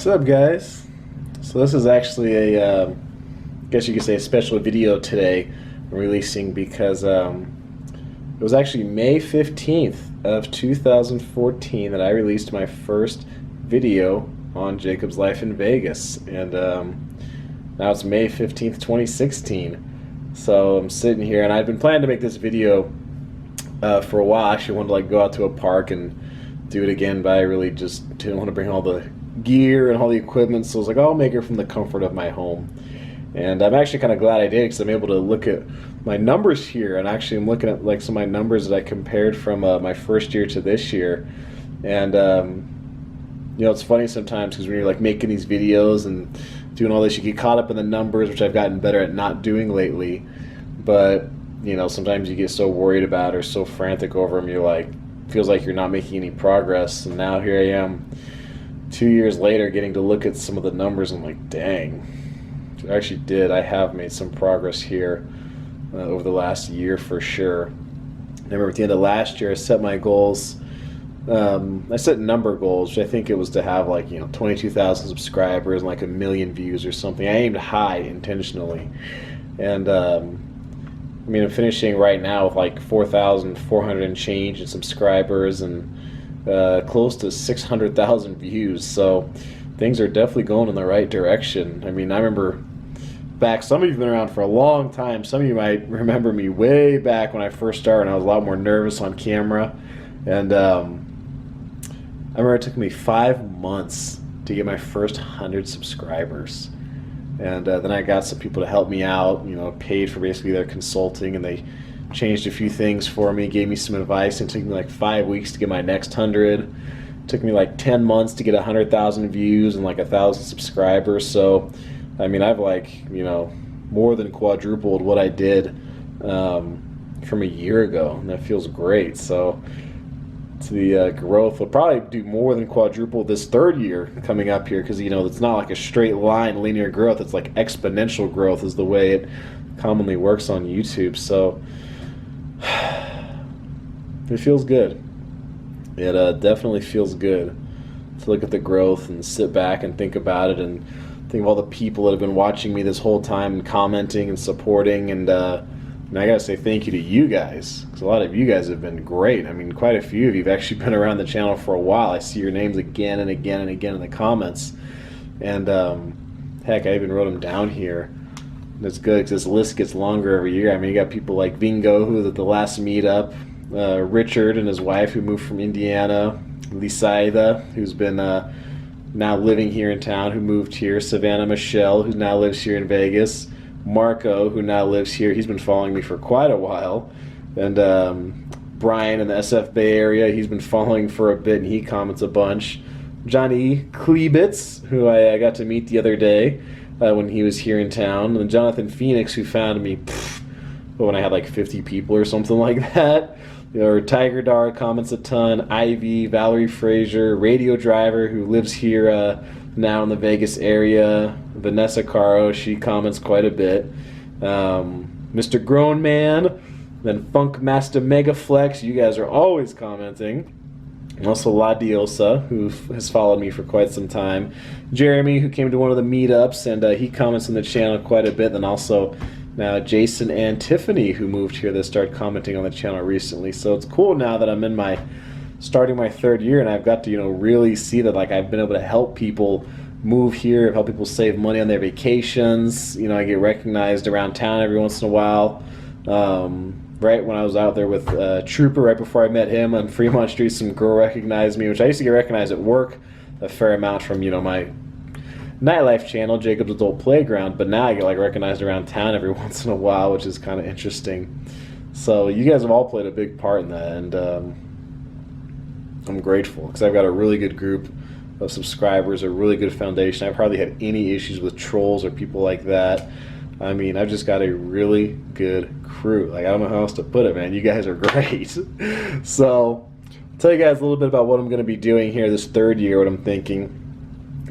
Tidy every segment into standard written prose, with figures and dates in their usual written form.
What's up, guys? So this is actually a, I guess you could say a special video today I'm releasing because it was actually May 15th of 2014 that I released my first video on Jacob's Life in Vegas, and now it's May 15th, 2016. So I'm sitting here, and I've been planning to make this video for a while. I actually wanted to go out to a park and do it again, but I really just didn't want to bring all the gear and all the equipment, so I was like, oh, I'll make it from the comfort of my home. And I'm actually kind of glad I did, because I'm able to look at my numbers here, and actually I'm looking at some of my numbers that I compared from my first year to this year. And it's funny sometimes, because when you're making these videos and doing all this, you get caught up in the numbers, which I've gotten better at not doing lately. But sometimes you get so worried about or so frantic over them, feels like you're not making any progress. And now here I am 2 years later getting to look at some of the numbers. I'm like, dang, I actually I have made some progress here over the last year for sure. I remember at the end of last year I set my goals. I set number goals, which I think it was to have 22,000 subscribers and 1 million views or something. I aimed high intentionally, and I'm finishing right now with 4,400 and change in subscribers and close to 600,000 views. So things are definitely going in the right direction. I remember back, some of you have been around for a long time. Some of you might remember me way back when I first started, and I was a lot more nervous on camera. And I remember it took me 5 months to get my first 100 subscribers. And then I got some people to help me out, paid for basically their consulting, and they changed a few things for me, gave me some advice, and it took me 5 weeks to get my next 100. It took me 10 months to get 100,000 views and 1,000 subscribers. So, I've more than quadrupled what I did from a year ago, and that feels great. So, the growth will probably do more than quadruple this third year coming up here, because it's not a straight line linear growth. It's exponential growth is the way it commonly works on YouTube. So it feels good. It definitely feels good to look at the growth and sit back and think about it, and think of all the people that have been watching me this whole time and commenting and supporting. And I gotta say thank you to you guys, because a lot of you guys have been great. Quite a few of you have actually been around the channel for a while. I see your names again and again and again in the comments, and heck, I even wrote them down here. And it's good, because this list gets longer every year. You got people like Vingo, who was at the last meetup, Richard and his wife, who moved from Indiana, Lisaida, who's been now living here in town, who moved here, Savannah Michelle, who now lives here in Vegas, Marco, who now lives here. He's been following me for quite a while. And Brian in the SF Bay Area, he's been following for a bit, and he comments a bunch. Johnny Klebitz, who I got to meet the other day when he was here in town. And Jonathan Phoenix, who found me when I had 50 people or something like that. Or Tiger Dar comments a ton. Ivy, Valerie Frazier, Radio Driver, who lives here now in the Vegas area. Vanessa Caro, she comments quite a bit. Mr. Grown Man, then Funk Master Megaflex, you guys are always commenting. And also La Diosa, who has followed me for quite some time. Jeremy, who came to one of the meetups, and he comments on the channel quite a bit. Then also now Jason and Tiffany, who moved here, that started commenting on the channel recently. So it's cool now that I'm in starting my third year, and I've got to really see that I've been able to help people move here, help people save money on their vacations. I get recognized around town every once in a while. Right when I was out there with Trooper, right before I met him on Fremont Street, some girl recognized me, which I used to get recognized at work a fair amount from my nightlife channel, Jacob's Adult Playground, but now I get recognized around town every once in a while, which is kind of interesting. So you guys have all played a big part in that, and I'm grateful, because I've got a really good group of subscribers, a really good foundation. I've hardly had any issues with trolls or people like that. I've just got a really good crew. I don't know how else to put it, man. You guys are great. So I'll tell you guys a little bit about what I'm going to be doing here this third year, what I'm thinking.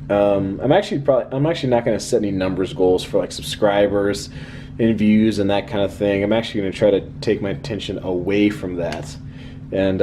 I'm actually not going to set any numbers goals for subscribers and views and that kind of thing. I'm actually going to try to take my attention away from that, and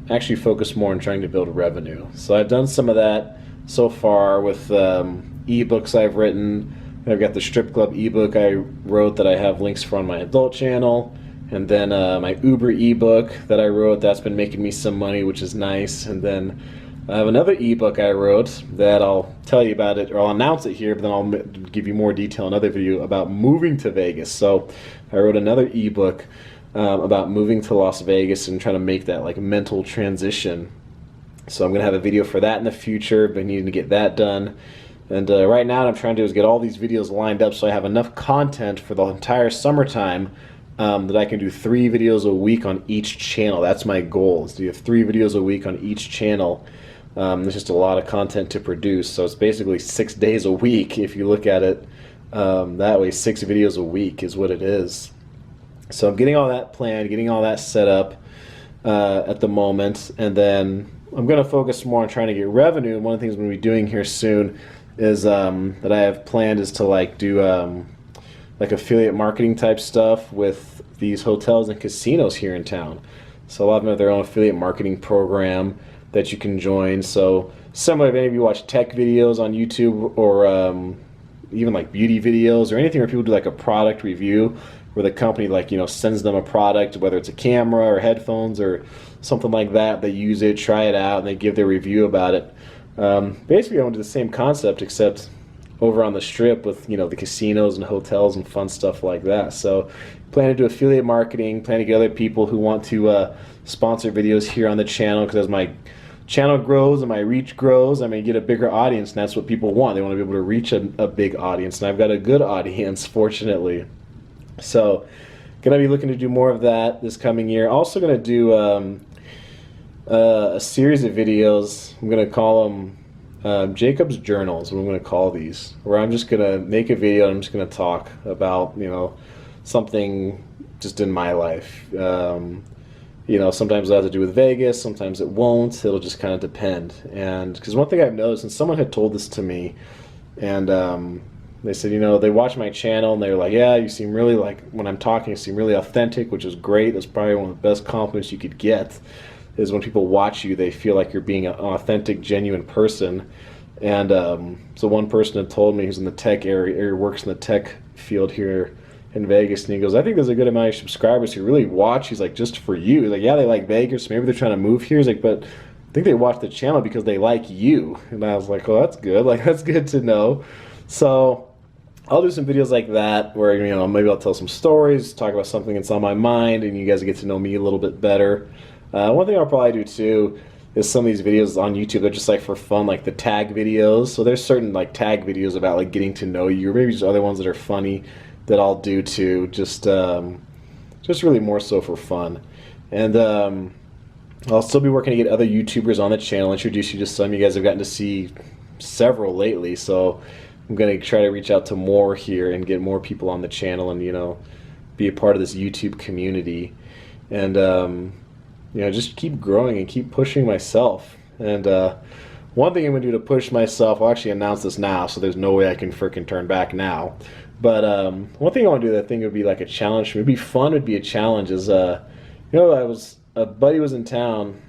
actually focus more on trying to build revenue. So I've done some of that so far with ebooks I've written. I've got the strip club ebook I wrote that I have links for on my adult channel, and then my Uber ebook that I wrote that's been making me some money, which is nice. And then I have another ebook I wrote that I'll tell you about it, or I'll announce it here, but then I'll give you more detail in another video about moving to Vegas. So I wrote another ebook about moving to Las Vegas and trying to make that like mental transition. So I'm gonna have a video for that in the future, but needing to get that done. And right now what I'm trying to do is get all these videos lined up so I have enough content for the entire summertime that I can do 3 videos a week on each channel. That's my goal, is to do 3 videos a week on each channel. There's just a lot of content to produce, so it's basically 6 days a week if you look at it that way. 6 videos a week is what it is. So I'm getting all that planned, getting all that set up at the moment, and then I'm going to focus more on trying to get revenue. And one of the things I'm going to be doing here soon is that I have planned is to like do like affiliate marketing type stuff with these hotels and casinos here in town. So a lot of them have their own affiliate marketing program that you can join. So similar, if any of you watch tech videos on YouTube, or even like beauty videos or anything where people do like a product review, where the company like, you know, sends them a product, whether it's a camera or headphones or something like that, they use it, try it out, and they give their review about it. Basically I want to do the same concept except over on the strip with, you know, the casinos and hotels and fun stuff like that. So plan to do affiliate marketing, plan to get other people who want to sponsor videos here on the channel, because as my channel grows and my reach grows, I'm going to get a bigger audience, and that's what people want. They want to be able to reach a big audience, and I've got a good audience, fortunately. So going to be looking to do more of that this coming year. Also going to do a series of videos. I'm going to call them Jacob's Journals, what I'm going to call these, where I'm just going to make a video and I'm just going to talk about, you know, something just in my life. You know, sometimes it'll have to do with Vegas, sometimes it won't. It'll just kind of depend. And because one thing I've noticed, and someone had told this to me, and they said, you know, they watch my channel and they're like, yeah, you seem really, like, when I'm talking, you seem really authentic, which is great. That's probably one of the best compliments you could get, is when people watch you, they feel like you're being an authentic, genuine person. And so one person had told me, who's in the tech area, or works in the tech field here in Vegas, and he goes, I think there's a good amount of subscribers who really watch, he's like, just for you. He's like, yeah, they like Vegas, maybe they're trying to move here. He's like, but I think they watch the channel because they like you. And I was like, oh, that's good. Like, that's good to know. So I'll do some videos like that where, you know, maybe I'll tell some stories, talk about something that's on my mind, and you guys get to know me a little bit better. One thing I'll probably do too is some of these videos on YouTube, they're just like for fun, like the tag videos. So there's certain like tag videos about like getting to know you, or maybe just other ones that are funny that I'll do too, just really more so for fun. And I'll still be working to get other YouTubers on the channel, introduce you to some. You guys have gotten to see several lately, so I'm going to try to reach out to more here and get more people on the channel, and, you know, be a part of this YouTube community. And you know, just keep growing and keep pushing myself. And one thing I'm going to do to push myself, I'll actually announce this now, so there's no way I can frickin' turn back now. But one thing I want to do that I think would be like a challenge for me, would be fun, would be a challenge, is, you know, a buddy was in town,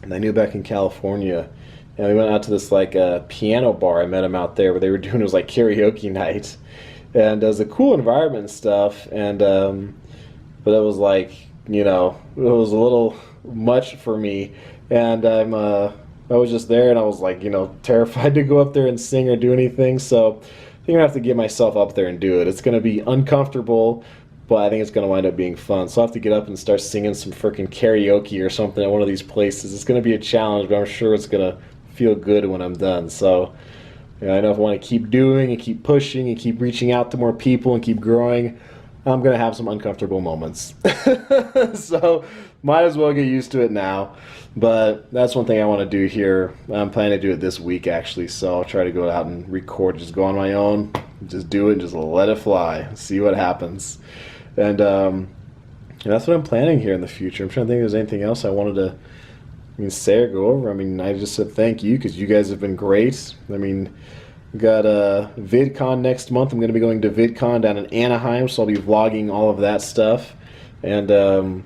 and I knew back in California, and we went out to this like piano bar. I met him out there, where they were doing, it was like karaoke night, and it was a cool environment and stuff, and but it was like, you know, it was a little much for me, and I was just there, and I was like, you know, terrified to go up there and sing or do anything. So I think I'm gonna have to get myself up there and do it. It's gonna be uncomfortable, but I think it's gonna wind up being fun. So I'll have to get up and start singing some freaking karaoke or something at one of these places. It's gonna be a challenge, but I'm sure it's gonna feel good when I'm done. So, you know, I know if I want to keep doing and keep pushing and keep reaching out to more people and keep growing, I'm gonna have some uncomfortable moments. So might as well get used to it now. But that's one thing I want to do here. I'm planning to do it this week, actually, so I'll try to go out and record, just go on my own, just do it, and just let it fly, see what happens. And that's what I'm planning here in the future. I'm trying to think if there's anything else I wanted to say or go over. I mean, I just said thank you, because you guys have been great. I mean, we got VidCon next month. I'm going to be going to VidCon down in Anaheim, so I'll be vlogging all of that stuff. And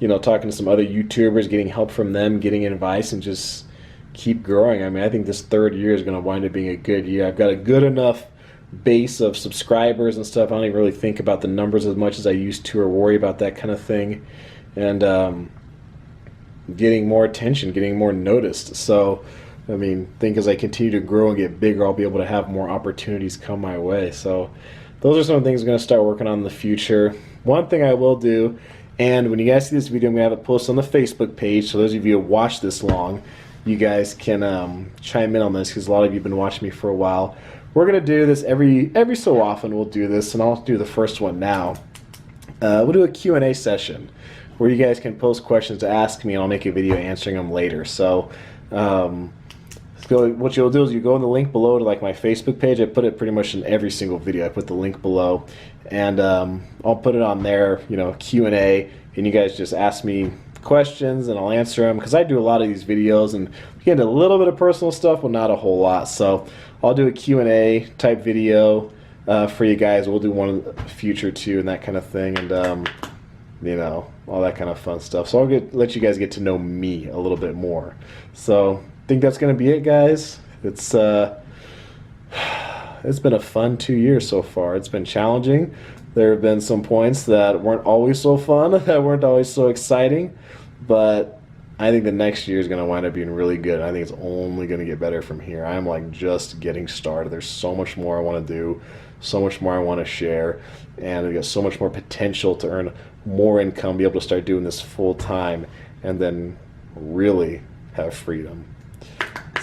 you know, talking to some other YouTubers, getting help from them, getting advice, and just keep growing. I mean, I think this third year is going to wind up being a good year. I've got a good enough base of subscribers and stuff. I don't even really think about the numbers as much as I used to or worry about that kind of thing. And getting more attention, getting more noticed. So, I mean, I think as I continue to grow and get bigger, I'll be able to have more opportunities come my way. So those are some things I'm going to start working on in the future. One thing I will do, and when you guys see this video, I'm going to have it posted on the Facebook page. So those of you who watch this long, you guys can chime in on this, because a lot of you have been watching me for a while. We're going to do this every so often. We'll do this, and I'll do the first one now. We'll do a Q&A session where you guys can post questions to ask me, and I'll make a video answering them later. So what you'll do is you go in the link below to like my Facebook page. I put it pretty much in every single video. I put the link below, and I'll put it on there, you know, Q&A, and you guys just ask me questions and I'll answer them, because I do a lot of these videos and we get into a little bit of personal stuff, but not a whole lot. So I'll do a Q&A type video for you guys. We'll do one in the future too, and that kind of thing, and you know, all that kind of fun stuff. So I'll let you guys get to know me a little bit more. So I think that's going to be it, guys. It's been a fun 2 years so far. It's been challenging. There have been some points that weren't always so fun, that weren't always so exciting, but I think the next year is going to wind up being really good. I think it's only going to get better from here. I'm like just getting started. There's so much more I want to do, so much more I want to share, and I've got so much more potential to earn more income, be able to start doing this full time, and then really have freedom.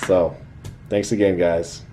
So, thanks again, guys.